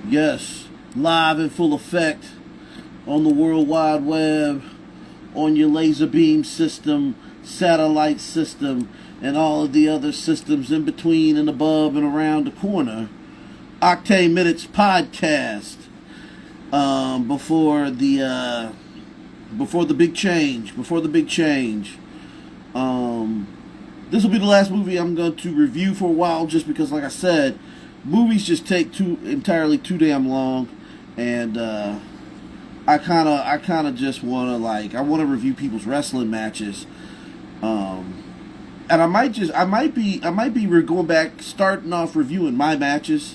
Yes, live in full effect on the World Wide Web, on your laser beam system, satellite system, and all of the other systems in between and above and around the corner. Oktane Minutes podcast. Before the big change. This will be the last movie I'm going to review for a while, just because, like I said, movies just take entirely too damn long, and I kind of just want to I want to review people's wrestling matches, and I might be going back, starting off reviewing my matches,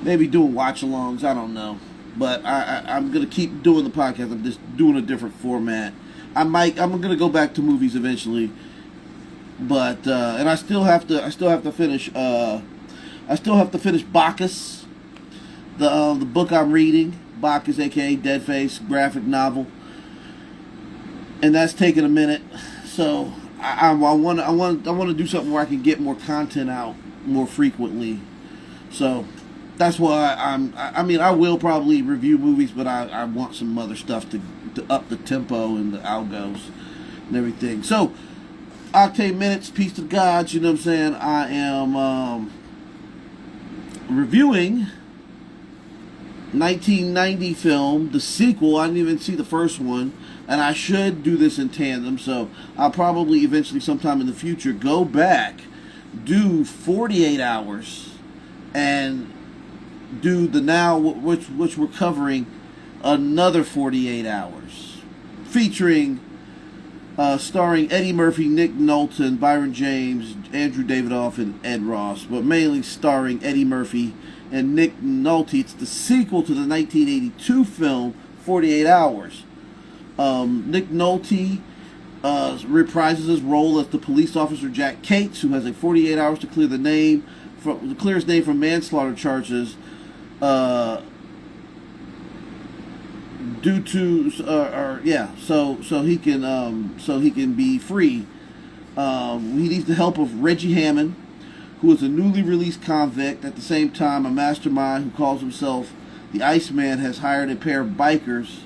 maybe doing watch-alongs. I don't know, but I'm gonna keep doing the podcast. I'm just doing a different format. I'm gonna go back to movies eventually, but and I still have to finish Bacchus, the book I'm reading, Bacchus, aka Deadface, graphic novel, and that's taking a minute. So I want to do something where I can get more content out more frequently. So that's why I will probably review movies, but I want some other stuff to up the tempo and the algos and everything. So Oktane Minutes, peace to the gods. You know what I'm saying? I am reviewing 1990 film, the sequel. I didn't even see the first one, and I should do this in tandem, so I'll probably eventually sometime in the future go back, do 48 hours, and do the now, which we're covering, another 48 hours, featuring starring Eddie Murphy, Nick Nolte, Byron James, Andrew Davidoff, and Ed Ross, but mainly starring Eddie Murphy and Nick Nolte. It's the sequel to the 1982 film 48 Hours. Nick Nolte reprises his role as the police officer Jack Cates, who has 48 hours to clear his name from manslaughter charges, due to so he can be free. He needs the help of Reggie Hammond, who is a newly released convict. At the same time, a mastermind who calls himself the Iceman has hired a pair of bikers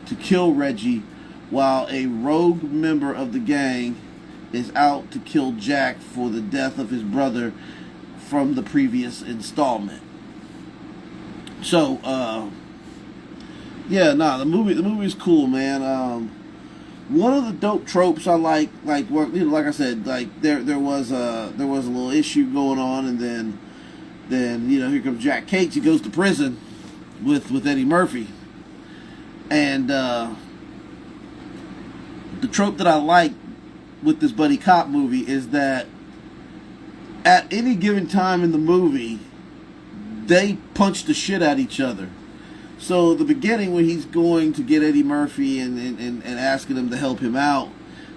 to kill Reggie, while a rogue member of the gang is out to kill Jack for the death of his brother from the previous installment. So, the movie is cool, man. One of the dope tropes I like I said, there was a little issue going on, and then here comes Jack Cates. He goes to prison with Eddie Murphy, and the trope that I like with this buddy cop movie is that at any given time in the movie, they punch the shit at each other. So the beginning, when he's going to get Eddie Murphy and asking him to help him out,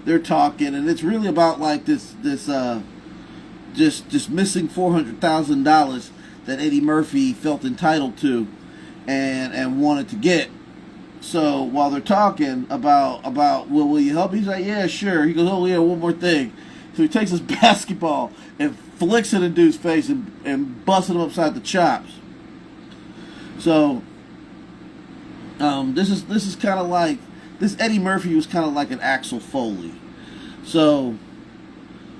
they're talking, and it's really about this missing $400,000 that Eddie Murphy felt entitled to and wanted to get. So while they're talking about will you help? He's like, yeah, sure. He goes, oh yeah, one more thing. So he takes his basketball and flicks it in dude's face and busts him upside the chops. So this is kind of like, this Eddie Murphy was kind of like an Axel Foley. So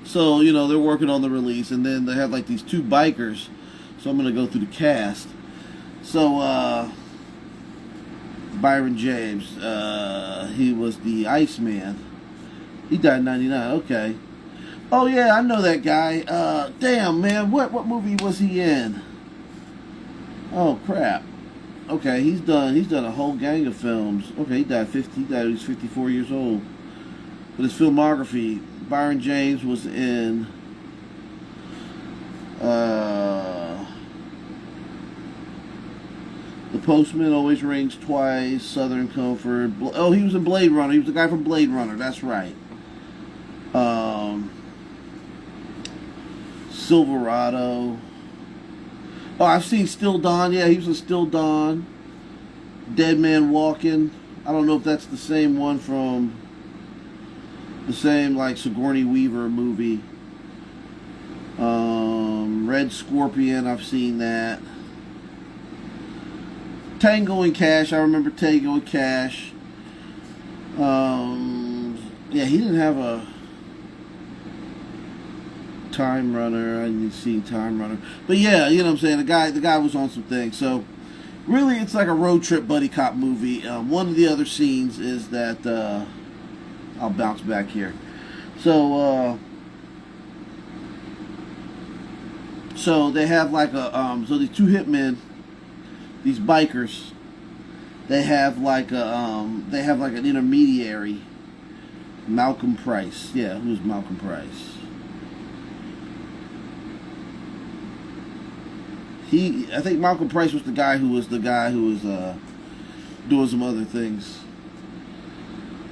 they're working on the release, and then they have these two bikers. So I'm gonna go through the cast. So Byron James, he was the Iceman. He died in '99. Okay. Oh yeah, I know that guy. Damn man, what movie was he in? Oh crap. Okay, he's done a whole gang of films. Okay, he died when he was 54 years old. But his filmography, Byron James was in The Postman Always Rings Twice, Southern Comfort. He was in Blade Runner. He was the guy from Blade Runner. That's right. Silverado. Oh, I've seen Still Dawn. Yeah, he was in Still Dawn. Dead Man Walking. I don't know if that's the same one from the same Sigourney Weaver movie. Red Scorpion. I've seen that. Tango and Cash. I remember Tango and Cash. Yeah, he didn't have a Time Runner. I didn't see Time Runner, but yeah, you know what I'm saying. The guy was on some things. So really, it's like a road trip buddy cop movie. One of the other scenes is that I'll bounce back here. So they have like a so these two hitmen, these bikers, they have like an intermediary, Malcolm Price. Yeah, who's Malcolm Price? I think Malcolm Price was the guy who was doing some other things.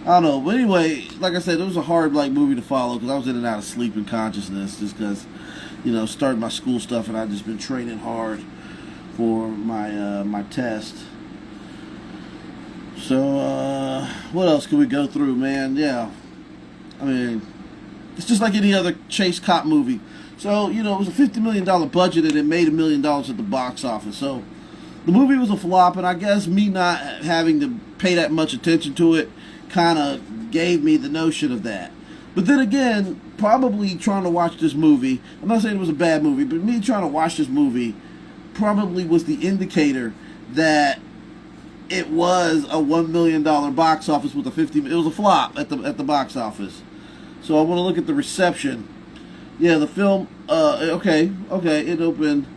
I don't know, but anyway, like I said, it was a hard movie to follow because I was in and out of sleep and consciousness just because, starting my school stuff and I've just been training hard for my test. So what else can we go through, man? Yeah, I mean, it's just like any other chase cop movie. So, it was a $50 million budget and it made $1 million at the box office. So, the movie was a flop, and I guess me not having to pay that much attention to it kind of gave me the notion of that. But then again, probably trying to watch this movie, I'm not saying it was a bad movie, but me trying to watch this movie probably was the indicator that it was a $1 million box office with it was a flop at the box office. So, I want to look at the reception. Yeah, the film, okay, it opened,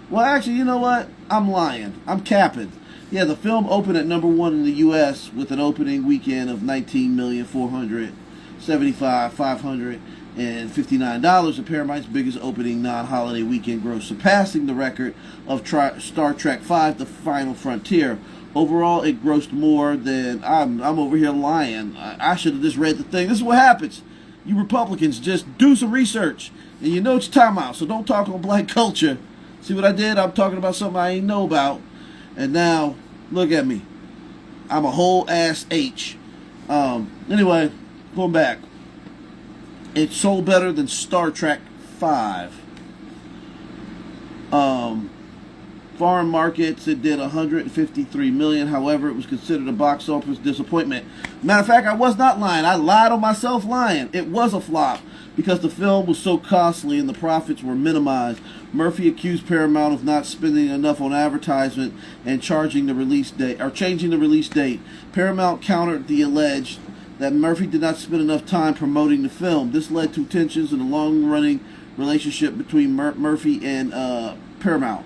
well, actually, you know what? I'm lying. I'm capping. Yeah, the film opened at number 1 in the U.S. with an opening weekend of $19,475,559, and Paramount's biggest opening non-holiday weekend gross, surpassing the record of Star Trek V, The Final Frontier. Overall, it grossed more than, I'm over here lying. I should have just read the thing. This is what happens. You Republicans just do some research, and you know what you're talking about, so don't talk on black culture. See what I did? I'm talking about something I ain't know about, and now, look at me. I'm a whole ass H. Anyway, going back. It sold better than Star Trek V. Foreign markets, it did $153 million. However, it was considered a box office disappointment. Matter of fact, I was not lying. I lied on myself lying. It was a flop because the film was so costly and the profits were minimized. Murphy accused Paramount of not spending enough on advertisement and changing the release date. Paramount countered the alleged that Murphy did not spend enough time promoting the film. This led to tensions in the long-running relationship between Murphy and Paramount.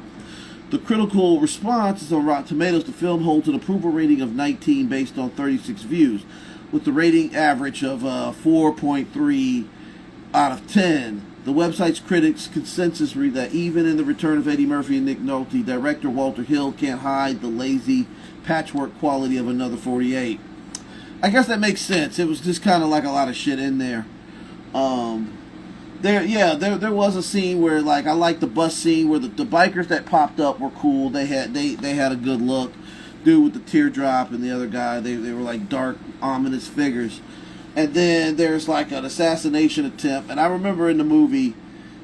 The critical response is on Rotten Tomatoes. The film holds an approval rating of 19 based on 36 views, with the rating average of 4.3 out of 10. The website's critics' consensus read that even in The Return of Eddie Murphy and Nick Nolte, director Walter Hill can't hide the lazy patchwork quality of Another 48. I guess that makes sense. It was just kind of like a lot of shit in there. There was a scene where, I like the bus scene where the bikers that popped up were cool. They had a good look. Dude with the teardrop and the other guy, they were like dark, ominous figures. And then there's an assassination attempt. And I remember in the movie,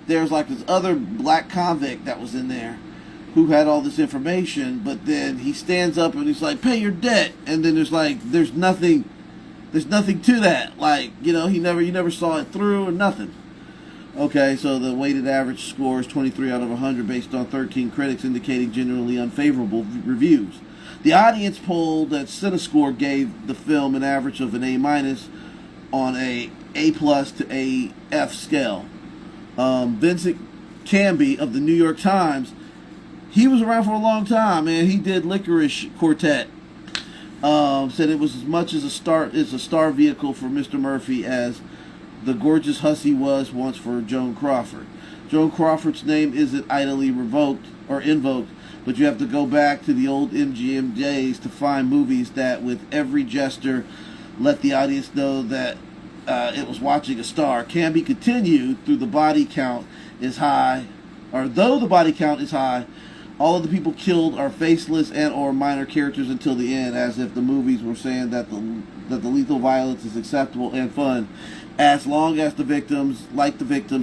there's this other black convict that was in there who had all this information. But then he stands up and he's like, "Pay your debt." And then there's nothing to that. You never saw it through or nothing. Okay, so the weighted average score is 23 out of 100 based on 13 critics indicating generally unfavorable reviews. The audience poll that CineScore gave the film an average of an A- on a A+ to A F scale. Vincent Canby of the New York Times, he was around for a long time, man. He did Licorice Quartet. Said it was as much as a star vehicle for Mr. Murphy as The Gorgeous Hussy was once for Joan Crawford. Joan Crawford's name isn't idly invoked, but you have to go back to the old MGM days to find movies that, with every gesture, let the audience know that it was watching a star. Canby continued, though the body count is high, all of the people killed are faceless and or minor characters until the end, as if the movies were saying that the lethal violence is acceptable and fun, as long as the victims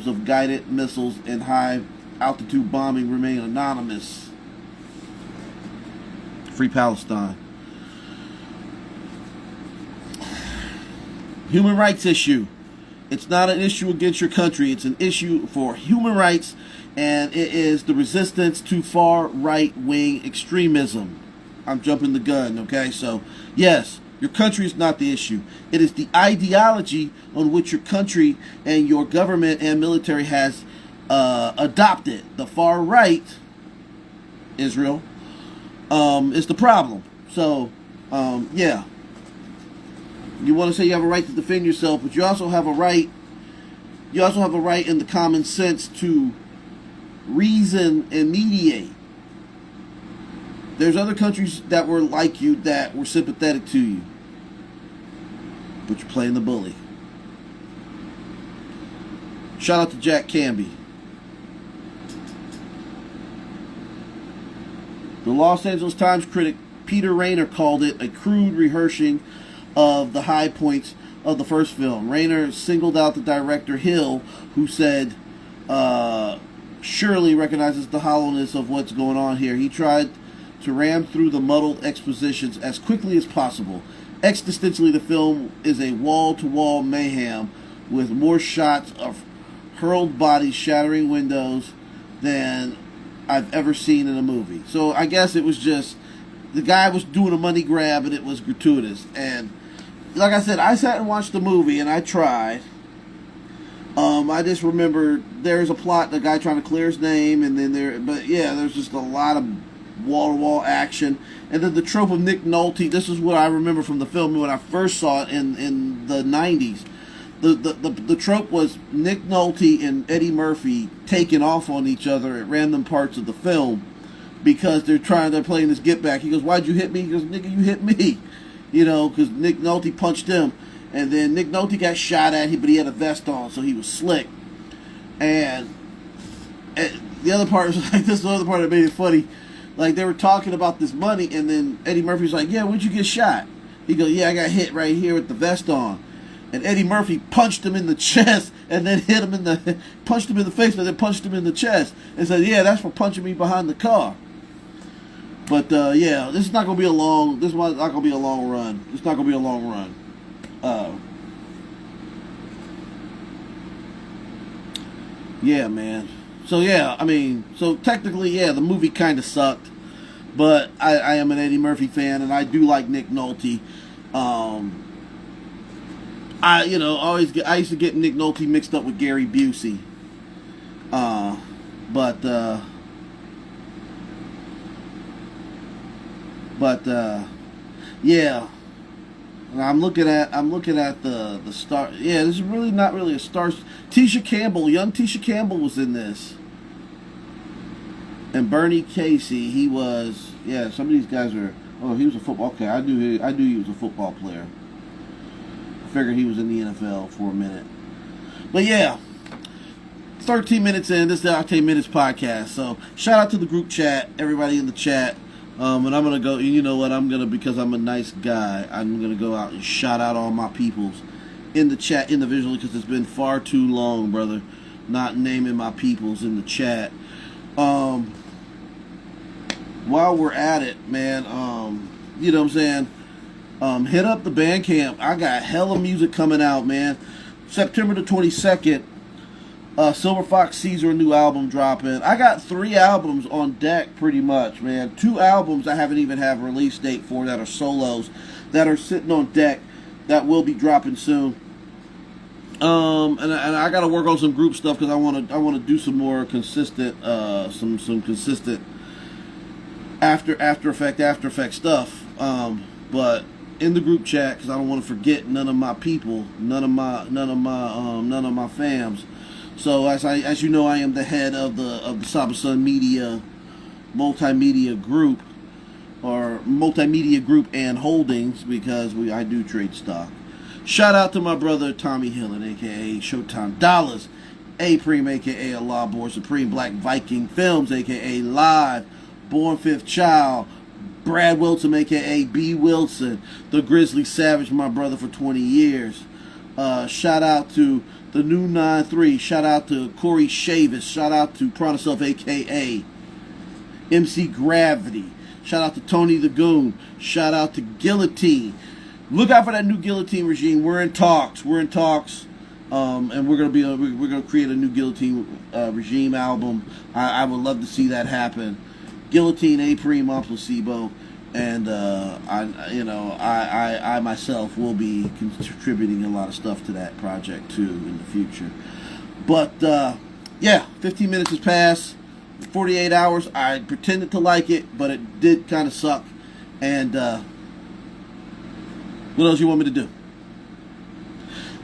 of guided missiles and high altitude bombing remain anonymous. Free Palestine. Human rights issue. It's not an issue against your country. It's an issue for human rights, and it is the resistance to far right-wing extremism. I'm jumping the gun, okay? So, yes, your country is not the issue. It is the ideology on which your country and your government and military has adopted. The far right, Israel, is the problem. So, yeah. You want to say you have a right to defend yourself, but you also have a right. You also have a right in the common sense to reason and mediate. There's other countries that were like you that were sympathetic to you, but you're playing the bully. Shout out to Jack Canby. The Los Angeles Times critic Peter Rayner called it a crude rehearsing of the high points of the first film. Rayner singled out the director Hill, who said, surely recognizes the hollowness of what's going on here. He tried to ram through the muddled expositions as quickly as possible. Existentially, the film is a wall-to-wall mayhem with more shots of hurled bodies shattering windows than I've ever seen in a movie. So I guess it was just, the guy was doing a money grab and it was gratuitous. And like I said, I sat and watched the movie and I tried. I just remember there's a plot, the guy trying to clear his name, and then there's just a lot of wall-to-wall action. And then the trope of Nick Nolte, this is what I remember from the film when I first saw it in the 90s. The trope was Nick Nolte and Eddie Murphy taking off on each other at random parts of the film because they're playing this get back. He goes, "Why'd you hit me?" He goes, "Nigga, you hit me." You know, because Nick Nolte punched him. And then Nick Nolte got shot at, but he had a vest on, so he was slick. And the other part was like, this is the other part that made it funny. Like, they were talking about this money, and then Eddie Murphy's like, "Yeah, when'd you get shot?" He goes, "Yeah, I got hit right here with the vest on." And Eddie Murphy punched him in the chest, and then punched him in the face, and then punched him in the chest. And said, "Yeah, that's for punching me behind the car." But, yeah, this is not going to be a long run. It's not going to be a long run. Yeah, man. So, yeah, I mean, so technically, yeah, the movie kind of sucked. But I am an Eddie Murphy fan, and I do like Nick Nolte. I used to get Nick Nolte mixed up with Gary Busey. Yeah. And I'm looking at the star. Yeah, this is really not really a star. Tisha Campbell, young Tisha Campbell was in this. And Bernie Casey, he was. Yeah, some of these guys are. Oh, he was a football. Okay, I knew he was a football player. I figured he was in the NFL for a minute. But yeah, 13 minutes in. This is the Oktane Minutes podcast. So shout out to the group chat, everybody in the chat. And I'm going to go, you know what, because I'm a nice guy, I'm going to go out and shout out all my peoples in the chat individually, because it's been far too long, brother, not naming my peoples in the chat. While we're at it, man, you know what I'm saying, hit up the Bandcamp. I got hella music coming out, man. September the 22nd, Silver Fox Caesar, a new album dropping. I got 3 albums on deck pretty much, man. 2 albums I haven't even have a release date for that are solos that are sitting on deck that will be dropping soon. And I got to work on some group stuff because I want to do some more consistent some consistent After Effects stuff. But in the group chat, because I don't want to forget none of my people, none of my fams. So as you know, I am the head of the Saba Sun Media multimedia group, or multimedia group and holdings, because I do trade stock. Shout out to my brother Tommy Hillen, aka Showtime Dollars, A-Preem, aka Allah Boy Supreme, Black Viking Films, aka Live, Born Fifth Child, Brad Wilson, aka B. Wilson, the Grizzly Savage, my brother for 20 years. Shout out to the new 9-3. Shout out to Corey Shavis. Shout out to Pronoself, aka MC Gravity. Shout out to Tony the Goon. Shout out to Guillotine. Look out for that new Guillotine regime. We're in talks. And we're gonna create a new Guillotine regime album. I would love to see that happen. Guillotine, A-Prime on Placebo, and I myself will be contributing a lot of stuff to that project too in the future. But 15 minutes has passed. 48 hours. I pretended to like it, but it did kind of suck. And what else you want me to do?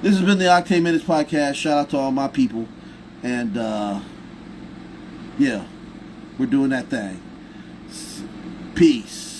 This has been the Oktane Minutes Podcast. Shout out to all my people. And we're doing that thing. Peace.